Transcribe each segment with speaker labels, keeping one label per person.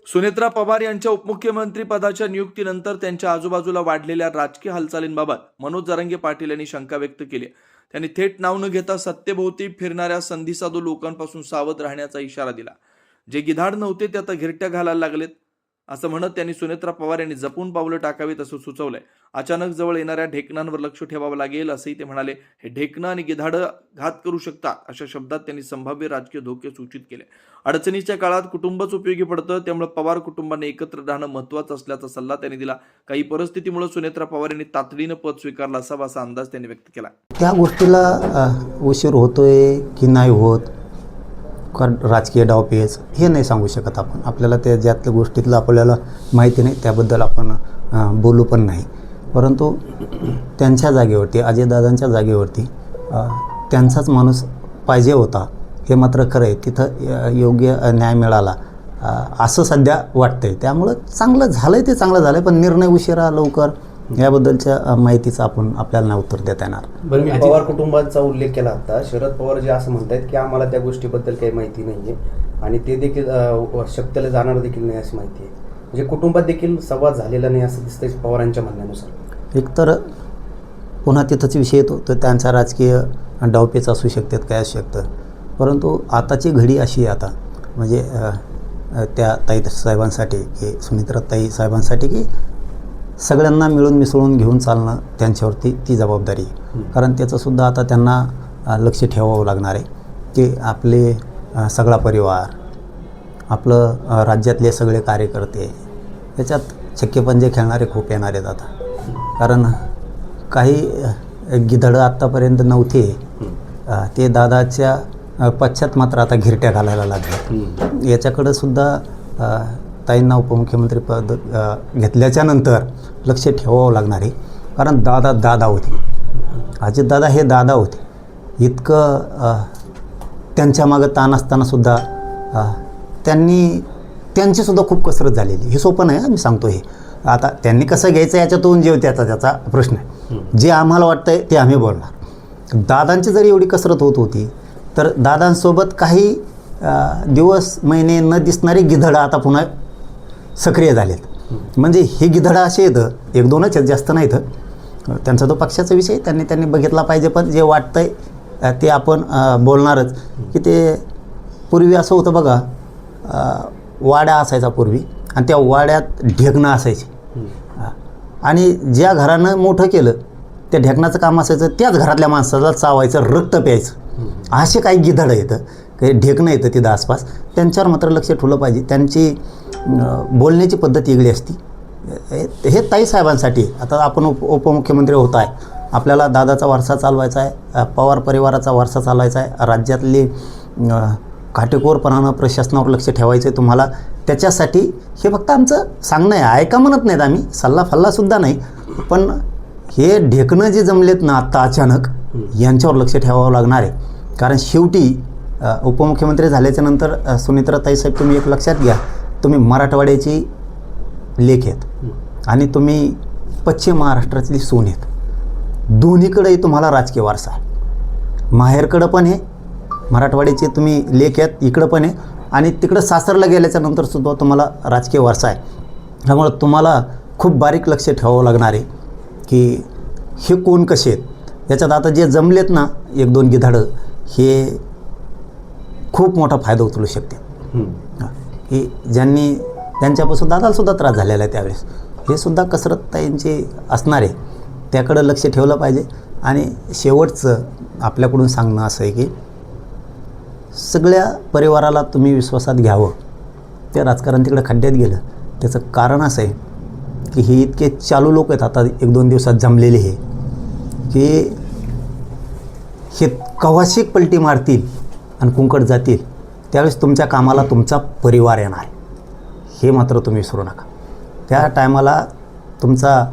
Speaker 1: सुनेत्रा पवार यांच्या उपमुख्यमंत्री पदाच्या नियुक्तीनंतर त्यांच्या आजूबाजूला वाढलेल्या राजकीय हालचालींबाबत मनोज जरांगे पाटील यांनी शंका व्यक्त केली. त्यांनी थेट नाव न घेता सत्तेभोवती फिरणाऱ्या संधिसाधू लोकांपासून सावध राहण्याचा इशारा दिला. जे गिधाड नव्हते ते आता घिरट्या घालायला लागलेत असं म्हणत त्यांनी सुनेत्रा पवार यांनी जपून पावलं टाकावीत असं सुचवलंय. अचानक जवळ येणाऱ्या ढेकणांवर लक्ष ठेवावं लागेल असंही ते म्हणाले. हे ढेकणं आणि गिधाडं घात करू शकतात अशा शब्दात त्यांनी संभाव्य राजकीय धोके सूचित केले. अडचणीच्या काळात कुटुंबच उपयोगी पडतं, त्यामुळे पवार कुटुंबाने एकत्र राहणं महत्त्वाचं असल्याचा सल्ला त्यांनी दिला. काही परिस्थितीमुळे सुनेत्रा पवार यांनी तातडीनं पद स्वीकारलं असावा असा अंदाज त्यांनी व्यक्त केला.
Speaker 2: त्या गोष्टीला उशीर होतोय की नाही होत, कारण राजकीय डावपेच हे नाही सांगू शकत आपण. आपल्याला त्या ज्यातल्या गोष्टीतलं आपल्याला माहिती नाही त्याबद्दल आपण बोलू पण नाही. परंतु त्यांच्या जागेवरती, अजयदादांच्या जागेवरती त्यांचाच माणूस पाहिजे होता हे मात्र खरं आहे. तिथं योग्य न्याय मिळाला असं सध्या वाटतंय. त्यामुळं चांगलं झालं आहे, ते चांगलं झालं आहे. पण निर्णय उशिरा लवकर याबद्दलच्या माहितीचं आपल्याला नाही उत्तर देता येणार.
Speaker 3: बरं, मी पवार कुटुंबाचा उल्लेख केला होता. शरद पवार जे असं म्हणतात की आम्हाला त्या गोष्टीबद्दल काही माहिती नाही आहे आणि ते देखील शक्यला जाणार देखील नाही अशी माहिती आहे. म्हणजे कुटुंबात देखील संवाद झालेला नाही असं दिसतंय पवारांच्या म्हणण्यानुसार.
Speaker 2: एकतर पुन्हा तिथंच विषय येतो तर त्यांचा राजकीय डावपेच असू शकतात, काय असू शकतं. परंतु आताची घडी अशी आहे आता, म्हणजे त्या ताई साहेबांसाठी की सुनेत्रा ताई साहेबांसाठी की सगळ्यांना मिळून मिसळून घेऊन चालणं त्यांच्यावरती ती जबाबदारी आहे. कारण त्याचंसुद्धा आता त्यांना लक्ष ठेवावं लागणार आहे की आपले सगळा परिवार, आपलं राज्यातले सगळे कार्यकर्ते याच्यात छक्केपंजे खेळणारे खूप येणार आहेत आता. कारण काही गिधडं आत्तापर्यंत नव्हते, ते दादाच्या पश्चात मात्र आता घिरट्या घालायला लागले. याच्याकडं सुद्धा ताईंना उपमुख्यमंत्री पद घेतल्याच्या नंतर लक्ष ठेवावं लागणार आहे. कारण दादा होते, अजितदादा हे दादा होते. इतकं त्यांच्या मागं ताण असतानासुद्धा त्यांचीसुद्धा खूप कसरत झालेली. हे सोपं नाही, मी सांगतो. हे आता त्यांनी कसं घ्यायचं याच्यातून जे त्याचा प्रश्न आहे. जे आम्हाला वाटतं आहे ते आम्ही बोलणार. दादांची जरी एवढी कसरत होत होती तर दादांसोबत काही दिवस महिने न दिसणारी गिधडं आता पुन्हा सक्रिय झालेत. म्हणजे हे गिधडं असे येतं, एक दोनच आहेत, जास्त नाहीत. त्यांचा तो पक्षाचा विषय त्यांनी बघितला पाहिजे. पण जे वाटतंय ते आपण बोलणारच. की ते पूर्वी असं होतं बघा, वाड्या असायचा पूर्वी आणि त्या वाड्यात ढेकणं असायचे आणि ज्या घरानं मोठं केलं त्या ढेकणाचं काम असायचं त्याच घरातल्या माणसाला चावायचं, रक्त प्यायचं. असे काही गिधडं येतं, काही ढेकणं येतं तिथं आसपास. त्यांच्यावर मात्र लक्ष ठेवलं पाहिजे. त्यांची बोलण्याची पद्धत वेगळी असती. हे ताई साहेबांसाठी आता आपण उपमुख्यमंत्री होत आहे, आपल्याला दादाचा वारसा चालवायचा आहे, पवार परिवाराचा वारसा चालवायचा आहे, राज्यातली काटेकोरपणानं प्रशासनावर लक्ष ठेवायचं आहे तुम्हाला. त्याच्यासाठी हे फक्त आमचं सांगणं आहे, ऐका म्हणत नाहीत आम्ही, सल्लाफल्लासुद्धा नाही. पण हे ढेकणं जे जमलेत ना आत्ता अचानक, यांच्यावर लक्ष ठेवावं लागणार आहे. कारण शेवटी उपमुख्यमंत्री झाल्याच्या नंतर सुनेत्रा ताई साहेब, तुम्ही एक लक्षात घ्या, तुम्ही मराठवाड्याची लेख आहेत आणि तुम्ही पश्चिम महाराष्ट्रातली सून आहेत. दोन्हीकडेही तुम्हाला राजकीय वारसा आहे. माहेरकडं पण आहे, मराठवाड्याचे तुम्ही लेख आहेत, इकडं पण आहे आणि तिकडं सासरला गेल्याच्या नंतरसुद्धा तुम्हाला राजकीय वारसा आहे. त्यामुळं तुम्हाला खूप बारीक लक्ष ठेवावं लागणार आहे की हे कोण कसे आहेत. याच्यात आता जे जमलेत ना एक दोन गिधाडं, हे खूप मोठा फायदा उचलू शकते. की ज्यांनी त्यांच्यापासून दादालासुद्धा त्रास झालेला आहे त्यावेळेस, हे सुद्धा कसरत ताईंची असणार आहे. त्याकडं लक्ष ठेवलं पाहिजे. आणि शेवटचं आपल्याकडून सांगणं असं आहे की सगळ्या परिवाराला तुम्ही विश्वासात घ्यावं. ते राजकारण तिकडं खड्ड्यात गेलं त्याचं कारण असं आहे की हे इतके चालू लोक आहेत आता एक दोन दिवसात जमलेले, हे की हे कवाशिक पलटी मारतील आणि कुंकड जातील, त्यावेळेस तुमच्या कामाला तुमचा परिवार येणार आहे. हे मात्र तुम्ही विसरू नका. त्या टायमाला तुमचा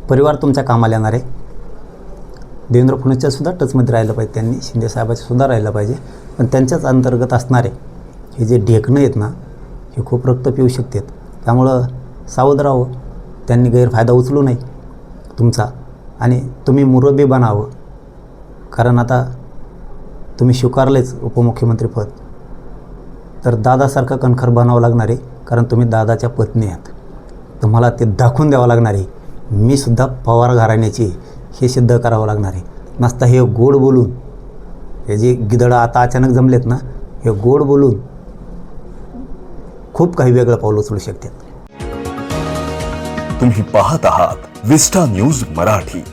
Speaker 2: परिवार तुमच्या कामाला येणार आहे. देवेंद्र फडणवीसच्यासुद्धा टचमध्ये राहिलं पाहिजे, त्यांनी शिंदे साहेबांचंसुद्धा राहिलं पाहिजे. पण त्यांच्याच अंतर्गत असणारे हे जे ढेकणं आहेत ना, हे खूप रक्त पिऊ शकतात. त्यामुळं सावध राहावं, त्यांनी गैरफायदा उचलू नये तुमचा आणि तुम्ही मुरब्बी बनावं. कारण आता तुम्ही स्वीकारलेच उपमुख्यमंत्रीपद, तर दादासारखं कणखर बनावं लागणार आहे. कारण तुम्ही दादाच्या पत्नी आहात. तुम्हाला ते दाखवून द्यावं लागणार आहे. मी सुद्धा पवार घराण्याची हे सिद्ध करावं लागणार आहे. नसता हे गोड बोलून, हे जे गिधडं आता अचानक जमलेत ना, हे गोड बोलून खूप काही वेगळं पाऊल उचलू शकतात.
Speaker 4: तुम्ही पाहत आहात विस्टा न्यूज मराठी.